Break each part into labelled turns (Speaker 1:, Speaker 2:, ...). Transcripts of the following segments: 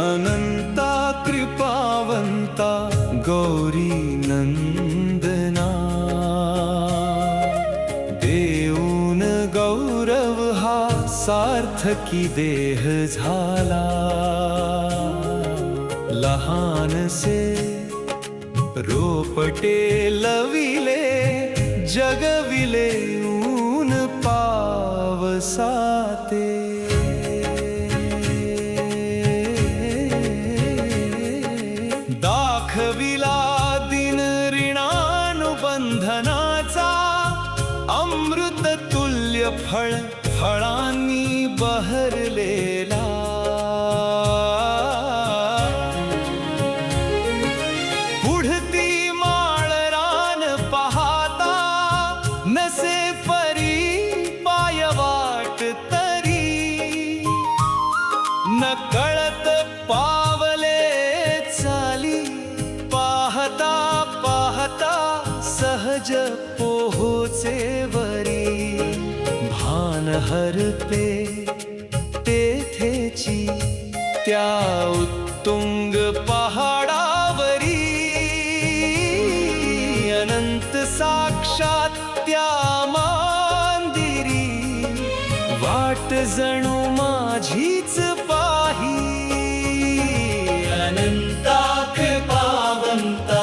Speaker 1: अनंता कृपावंता गौरी नंदना, देऊन गौरव हा सार्थकी देह झाला। लहानसे रोपटे लविले जगविले ऊन पावसाते। दाखविला दिन ऋणानुबंधनाचा, अमृत तुल्य फळ फळांनी बहरलेला। पुढती माळ रान पाहता, नसे परी पायवाट तरी। नकळत पावले चाली, पाहता पाहता सहज पोहोचे वरी। भान हरपे तेथेची त्या उत्तुंग पहाडावरी। अनंत साक्षात त्या मांदिरी, वाट जणू माझीच पाही। अनंता कृपावंता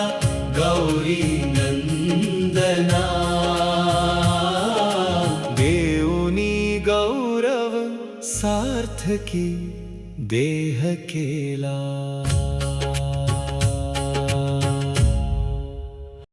Speaker 1: गौरी नंदना, देऊनी गौरव सार्थकी देह केला।